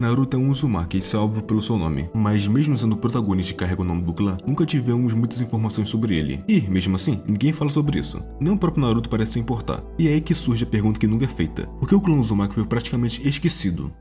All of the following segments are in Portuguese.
Naruto é um Uzumaki, isso é óbvio pelo seu nome, mas mesmo sendo o protagonista que carrega o nome do clã, nunca tivemos muitas informações sobre ele. E, mesmo assim, ninguém fala sobre isso. Nem o próprio Naruto parece se importar. E é aí que surge a pergunta que nunca é feita: por que o clã Uzumaki foi praticamente esquecido?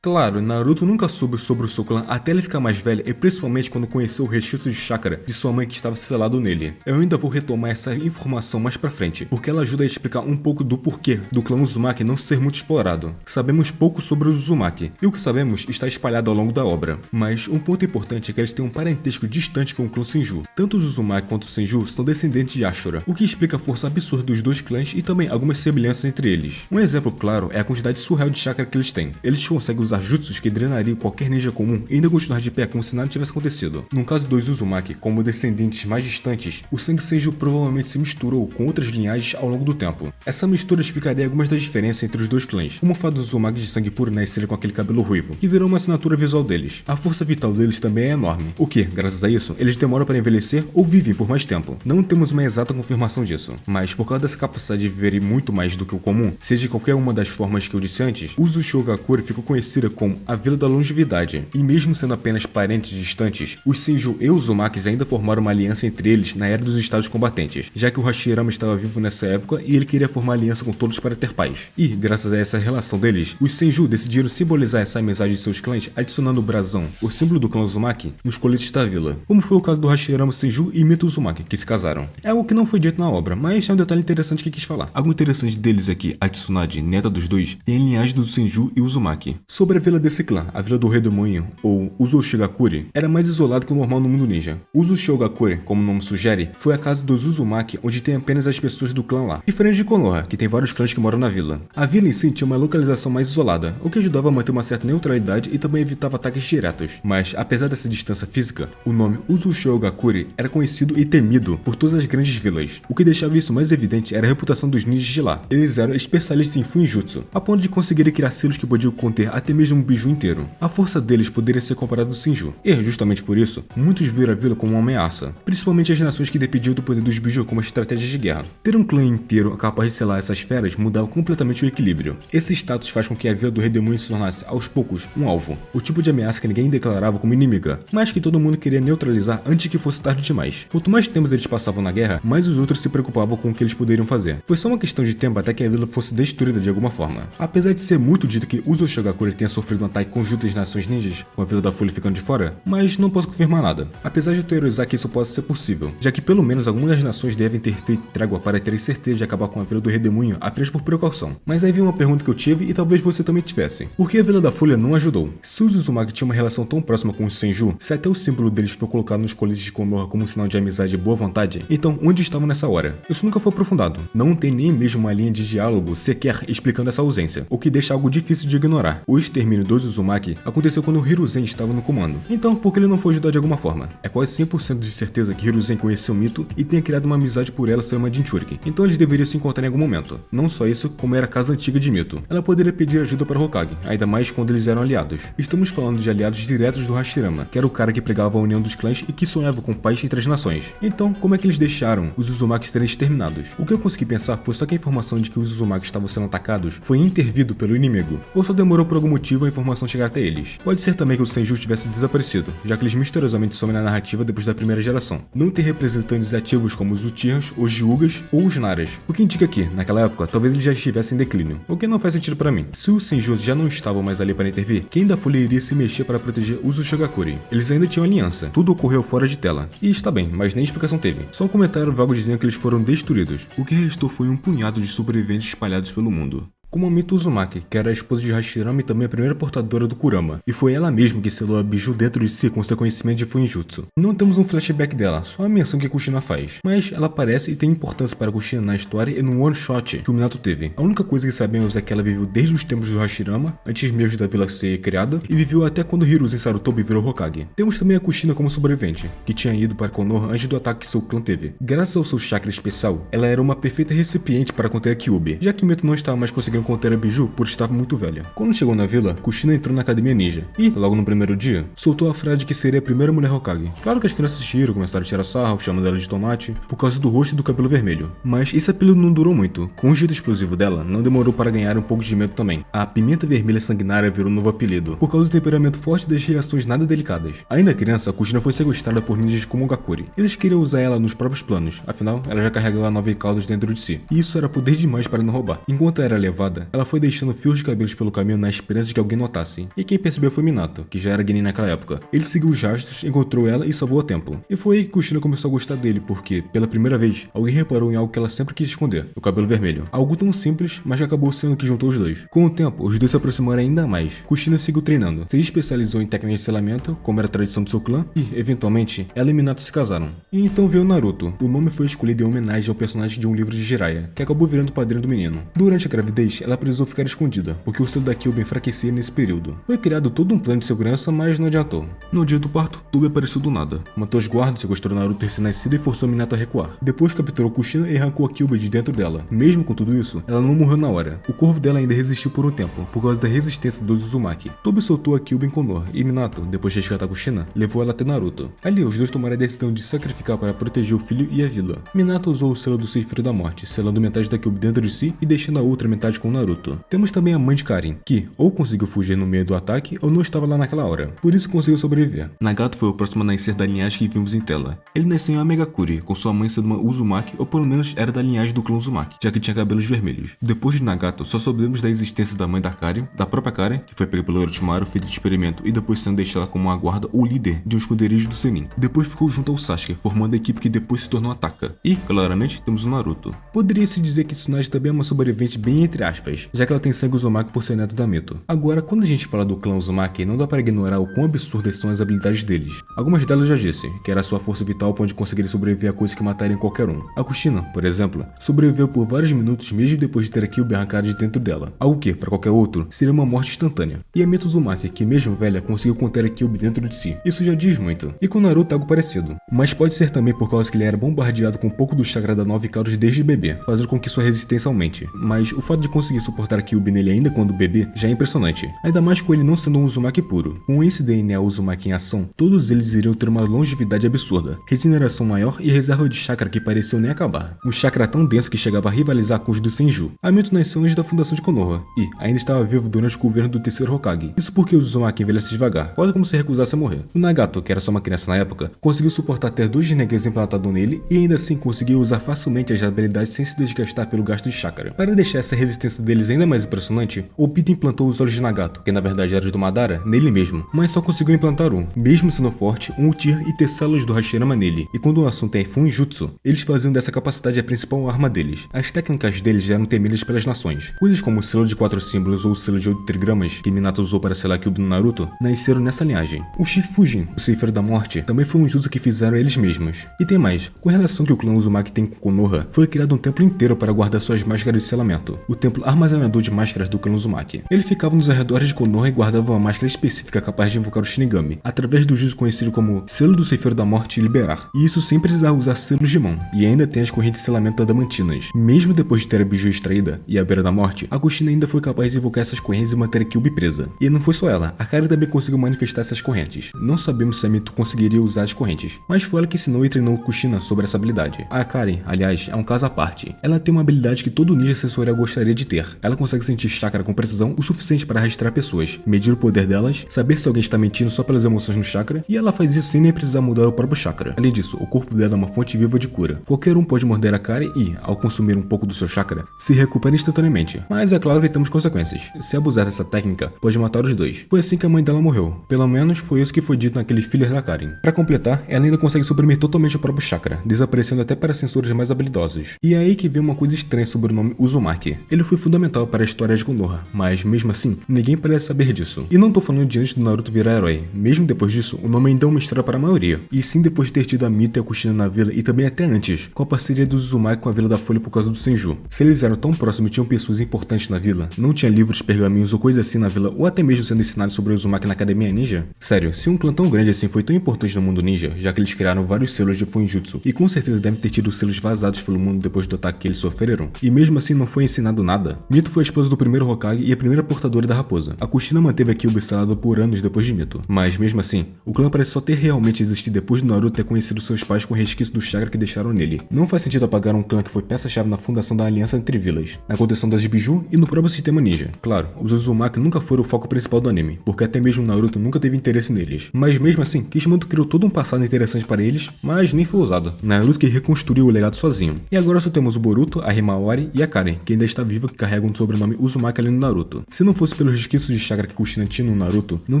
Claro, Naruto nunca soube sobre o seu clã até ele ficar mais velho e principalmente quando conheceu o resquício de chakra de sua mãe que estava selado nele. Eu ainda vou retomar essa informação mais pra frente, porque ela ajuda a explicar um pouco do porquê do clã Uzumaki não ser muito explorado. Sabemos pouco sobre os Uzumaki, e o que sabemos está espalhado ao longo da obra. Mas um ponto importante é que eles têm um parentesco distante com o clã Senju. Tanto os Uzumaki quanto o Senju são descendentes de Ashura, o que explica a força absurda dos dois clãs e também algumas semelhanças entre eles. Um exemplo claro é a quantidade surreal de chakra que eles têm. Eles conseguem usar jutsus que drenariam qualquer ninja comum e ainda continuar de pé como se nada tivesse acontecido. No caso dos Uzumaki, como descendentes mais distantes, o sangue Senju provavelmente se misturou com outras linhagens ao longo do tempo. Essa mistura explicaria algumas das diferenças entre os dois clãs, como o fato dos Uzumaki de sangue puro nascerem com aquele cabelo ruivo, que virou uma assinatura visual deles. A força vital deles também é enorme, o que, graças a isso, eles demoram para envelhecer ou vivem por mais tempo. Não temos uma exata confirmação disso, mas por causa dessa capacidade de viverem muito mais do que o comum, seja de qualquer uma das formas que eu disse antes, Uzushigakure ficou conhecida como a Vila da Longevidade, e mesmo sendo apenas parentes distantes, os Senju e os Uzumakis ainda formaram uma aliança entre eles na era dos estados combatentes, já que o Hashirama estava vivo nessa época e ele queria formar aliança com todos para ter paz. E, graças a essa relação deles, os Senju decidiram simbolizar essa amizade de seus clãs adicionando o brasão, o símbolo do clã Uzumaki, nos coletes da vila, como foi o caso do Hashirama Senju e Mito Uzumaki, que se casaram. É algo que não foi dito na obra, mas é um detalhe interessante que quis falar. Algo interessante deles é que a Tsunade, neta dos dois, tem a linhagem dos Senju e Uzumaki. Sobre a vila desse clã, a Vila do Redemoinho, ou Uzushigakure, era mais isolado que o normal no mundo ninja. Uzushigakure, como o nome sugere, foi a casa dos Uzumaki, onde tem apenas as pessoas do clã lá, diferente de Konoha, que tem vários clãs que moram na vila. A vila em si tinha uma localização mais isolada, o que ajudava a manter uma certa neutralidade e também evitava ataques diretos. Mas, apesar dessa distância física, o nome Uzushigakure era conhecido e temido por todas as grandes vilas. O que deixava isso mais evidente era a reputação dos ninjas de lá. Eles eram especialistas em Fuinjutsu, a ponto de conseguirem criar selos que podiam conter até mesmo um biju inteiro. A força deles poderia ser comparada ao Senju, e justamente por isso, muitos viram a vila como uma ameaça, principalmente as nações que dependiam do poder dos biju como estratégia de guerra. Ter um clã inteiro capaz de selar essas feras mudava completamente o equilíbrio. Esse status faz com que a vila do Redemoinho se tornasse, aos poucos, um alvo, o tipo de ameaça que ninguém declarava como inimiga, mas que todo mundo queria neutralizar antes que fosse tarde demais. Quanto mais tempos eles passavam na guerra, mais os outros se preocupavam com o que eles poderiam fazer. Foi só uma questão de tempo até que a vila fosse destruída de alguma forma. Apesar de ser muito dito que Uzushigakure tenha sofrido um ataque conjunto das nações ninjas, com a Vila da Folha ficando de fora, mas não posso confirmar nada, apesar de teorizar que isso possa ser possível, já que pelo menos algumas nações devem ter feito trégua para terem certeza de acabar com a Vila do Redemoinho apenas por precaução. Mas aí vem uma pergunta que eu tive e talvez você também tivesse: por que a Vila da Folha não ajudou? Se os Uzumaki tinham uma relação tão próxima com os Senju, se até o símbolo deles foi colocado nos coletes de Konoha como um sinal de amizade e boa vontade, então onde estavam nessa hora? Isso nunca foi aprofundado. Não tem nem mesmo uma linha de diálogo sequer explicando essa ausência, o que deixa algo difícil de ignorar. O extermínio dos Uzumaki aconteceu quando o Hiruzen estava no comando. Então, por que ele não foi ajudar de alguma forma? É quase 100% de certeza que Hiruzen conheceu Mito e tenha criado uma amizade por ela ser uma Jinchuriki. Então eles deveriam se encontrar em algum momento. Não só isso, como era a casa antiga de Mito. Ela poderia pedir ajuda para Hokage, ainda mais quando eles eram aliados. Estamos falando de aliados diretos do Hashirama, que era o cara que pregava a união dos clãs e que sonhava com paz entre as nações. Então, como é que eles deixaram os Uzumaki serem exterminados? O que eu consegui pensar foi só que a informação de que os Uzumaki estavam sendo atacados foi intervido pelo inimigo, ou só demorou por algum motivo a informação chegar até eles. Pode ser também que o Senju tivesse desaparecido, já que eles misteriosamente somem na narrativa depois da primeira geração. Não tem representantes ativos como os Uchihas, os Hyugas ou os Naras, o que indica que, naquela época, talvez eles já estivessem em declínio, o que não faz sentido para mim. Se os Senju já não estavam mais ali para intervir, quem da Folha iria se mexer para proteger os Uzushigakure? Eles ainda tinham aliança, tudo ocorreu fora de tela. E está bem, mas nem explicação teve. Só um comentário vago dizendo que eles foram destruídos. O que restou foi um punhado de sobreviventes espalhados pelo mundo. Como a Mito Uzumaki, que era a esposa de Hashirama e também a primeira portadora do Kurama, e foi ela mesma que selou a biju dentro de si com seu conhecimento de Fuinjutsu. Não temos um flashback dela, só a menção que Kushina faz, mas ela aparece e tem importância para Kushina na história e no one shot que o Minato teve. A única coisa que sabemos é que ela viveu desde os tempos do Hashirama, antes mesmo da vila ser criada, e viveu até quando Hiruzen Sarutobi virou Hokage. Temos também a Kushina como sobrevivente, que tinha ido para Konoha antes do ataque que seu clã teve. Graças ao seu chakra especial, ela era uma perfeita recipiente para conter a Kyuubi, já que Mito não estava mais conseguindo podiam conter a Biju por estar muito velha. Quando chegou na vila, Kushina entrou na academia ninja e, logo no primeiro dia, soltou a frase de que seria a primeira mulher Hokage. Claro que as crianças assistiram, começaram a tirar sarro, chamando ela de tomate, por causa do rosto e do cabelo vermelho. Mas esse apelido não durou muito. Com o jeito explosivo dela, não demorou para ganhar um pouco de medo também. A pimenta vermelha sanguinária virou um novo apelido, por causa do temperamento forte e das reações nada delicadas. Ainda criança, Kushina foi sequestrada por ninjas de Komogakuri. Eles queriam usar ela nos próprios planos, afinal, ela já carregava 9 caudas dentro de si, e isso era poder demais para não roubar. Enquanto era levada, ela foi deixando fios de cabelos pelo caminho na esperança de que alguém notasse. E quem percebeu foi Minato, que já era Genin naquela época. Ele seguiu os rastros, encontrou ela e salvou a tempo. E foi aí que Kushina começou a gostar dele, porque, pela primeira vez, alguém reparou em algo que ela sempre quis esconder, o cabelo vermelho. Algo tão simples, mas que acabou sendo o que juntou os dois. Com o tempo, os dois se aproximaram ainda mais. Kushina seguiu treinando, se especializou em técnicas de selamento, como era a tradição do seu clã, e, eventualmente, ela e Minato se casaram. E então veio Naruto. O nome foi escolhido em homenagem ao personagem de um livro de Jiraiya, que acabou virando o padrinho do menino. Durante a gravidez, ela precisou ficar escondida, porque o selo da Kyuubi enfraquecia nesse período. Foi criado todo um plano de segurança, mas não adiantou. No dia do parto, Tobi apareceu do nada. Matou os guardas, sequestrou Naruto recém-nascido e forçou Minato a recuar. Depois capturou Kushina e arrancou a Kyuubi de dentro dela. Mesmo com tudo isso, ela não morreu na hora. O corpo dela ainda resistiu por um tempo, por causa da resistência dos Uzumaki. Tobi soltou a Kyuubi em Konoha, e Minato, depois de resgatar Kushina, levou ela até Naruto. Ali, os dois tomaram a decisão de se sacrificar para proteger o filho e a vila. Minato usou o selo do Ceifeiro da Morte, selando metade da Kyuubi dentro de si e deixando a outra metade com Naruto. Temos também a mãe de Karin, que ou conseguiu fugir no meio do ataque ou não estava lá naquela hora, por isso conseguiu sobreviver. Nagato foi o próximo a nascer da linhagem que vimos em tela. Ele nasceu em Amegakuri, com sua mãe sendo uma Uzumaki, ou pelo menos era da linhagem do clã Uzumaki, já que tinha cabelos vermelhos. Depois de Nagato, só soubemos da existência da mãe da Karin, da própria Karin, que foi pega pelo Orochimaru, feito de experimento e depois sendo deixada como uma guarda ou líder de um esconderijo do Sennin. Depois ficou junto ao Sasuke, formando a equipe que depois se tornou a Taka. E, claramente, temos o Naruto. Poderia-se dizer que Tsunade também é uma sobrevivente bem entre aspas, já que ela tem sangue Uzumaki por ser neto da Mito. Agora, quando a gente fala do clã Uzumaki, não dá para ignorar o quão absurdas são as habilidades deles. Algumas delas já disse, que era a sua força vital ao ponto de conseguir sobreviver a coisas que matariam qualquer um. A Kushina, por exemplo, sobreviveu por vários minutos mesmo depois de ter a Kyuubi arrancada de dentro dela, algo que, para qualquer outro, seria uma morte instantânea. E a Mito Uzumaki, que mesmo velha, conseguiu conter a Kyuubi dentro de si. Isso já diz muito. E com Naruto algo parecido. Mas pode ser também por causa que ele era bombardeado com um pouco do chakra da 9 caudas desde bebê, fazendo com que sua resistência aumente. Mas o fato de conseguir suportar a Kyuubi nele ainda quando bebê já é impressionante. Ainda mais com ele não sendo um Uzumaki puro. Com esse DNA Uzumaki em ação, todos eles iriam ter uma longevidade absurda, regeneração maior e reserva de chakra que pareciam nem acabar. Um chakra tão denso que chegava a rivalizar com os do Senju. A Mito nasceu antes da fundação de Konoha, e ainda estava vivo durante o governo do terceiro Hokage. Isso porque os Uzumaki envelhecem devagar, quase como se recusasse a morrer. O Nagato, que era só uma criança na época, conseguiu suportar ter 2 Rinnegas implantados nele e ainda assim conseguiu usar facilmente as habilidades sem se desgastar pelo gasto de chakra. Para deixar essa resistência deles ainda mais impressionante, Obito implantou os olhos de Nagato, que na verdade eram do Madara, nele mesmo, mas só conseguiu implantar um, mesmo sendo forte, um Uchiha e ter células do Hashirama nele. E quando o assunto é Funjutsu, eles faziam dessa capacidade a principal arma deles. As técnicas deles eram temidas pelas nações. Coisas como o selo de 4 símbolos ou o selo de 8 trigramas que Minato usou para selar Kyuubi no Naruto, nasceram nessa linhagem. O Shifujin, o Ceifeiro da Morte, também foi um jutsu que fizeram eles mesmos. E tem mais, com a relação que o clã Uzumaki tem com Konoha, foi criado um templo inteiro para guardar suas máscaras de selamento, o templo armazenador de máscaras do clã Uzumaki. Ele ficava nos arredores de Konoha e guardava uma máscara específica capaz de invocar o Shinigami, através do jutsu conhecido como Selo do Ceifeiro da Morte e Liberar, e isso sem precisar usar selos de mão, e ainda tem as correntes de selamento adamantinas. Mesmo depois de ter a Biju extraída e a beira da morte, a Kushina ainda foi capaz de invocar essas correntes e manter a Kyuubi presa. E não foi só ela, a Karin também conseguiu manifestar essas correntes. Não sabemos se a Mito conseguiria usar as correntes, mas foi ela que ensinou e treinou Kushina sobre essa habilidade. A Karin, aliás, é um caso à parte. Ela tem uma habilidade que todo ninja sensorial gostaria de ter. Ela consegue sentir chakra com precisão o suficiente para registrar pessoas, medir o poder delas, saber se alguém está mentindo só pelas emoções no chakra, e ela faz isso sem nem precisar mudar o próprio chakra. Além disso, o corpo dela é uma fonte viva de cura. Qualquer um pode morder a Karin e, ao consumir um pouco do seu chakra, se recupera instantaneamente. Mas é claro que temos consequências. Se abusar dessa técnica, pode matar os dois. Foi assim que a mãe dela morreu. Pelo menos foi isso que foi dito naquele filler da Karin. Para completar, ela ainda consegue suprimir totalmente o próprio chakra, desaparecendo até para sensores mais habilidosos. E é aí que vem uma coisa estranha sobre o nome Uzumaki. Ele foi fundamental para a história de Konoha, mas mesmo assim, ninguém parece saber disso. E não tô falando de antes do Naruto virar herói. Mesmo depois disso, o nome ainda é uma história para a maioria. E sim depois de ter tido a Mito e a Kushina na vila e também até antes, com a parceria dos Uzumaki com a Vila da Folha por causa do Senju. Se eles eram tão próximos e tinham pessoas importantes na vila, não tinha livros, pergaminhos ou coisa assim na vila, ou até mesmo sendo ensinado sobre o Uzumaki na Academia Ninja? Sério, se um clã tão grande assim foi tão importante no mundo ninja, já que eles criaram vários selos de Funjutsu, e com certeza devem ter tido selos vazados pelo mundo depois do ataque que eles sofreram, e mesmo assim não foi ensinado nada, nada. Mito foi a esposa do primeiro Hokage e a primeira portadora da raposa. A Kushina manteve a Kyuubi instalada por anos depois de Mito. Mas mesmo assim, o clã parece só ter realmente existido depois do Naruto ter conhecido seus pais com o resquício do chakra que deixaram nele. Não faz sentido apagar um clã que foi peça-chave na fundação da aliança entre vilas, na contenção das Biju e no próprio sistema ninja. Claro, os Uzumaki nunca foram o foco principal do anime, porque até mesmo Naruto nunca teve interesse neles. Mas mesmo assim, Kishimoto criou todo um passado interessante para eles, mas nem foi usado. Naruto que reconstruiu o legado sozinho. E agora só temos o Boruto, a Himawari e a Karen, que ainda está viva, que carregam o sobrenome Uzumaki além do Naruto. Se não fosse pelos resquícios de chakra que Kushina tinha no Naruto, não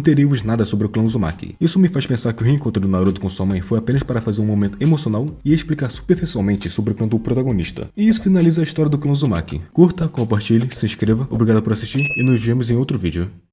teríamos nada sobre o clã Uzumaki. Isso me faz pensar que o reencontro do Naruto com sua mãe foi apenas para fazer um momento emocional e explicar superficialmente sobre o clã do protagonista. E isso finaliza a história do clã Uzumaki. Curta, compartilhe, se inscreva, obrigado por assistir e nos vemos em outro vídeo.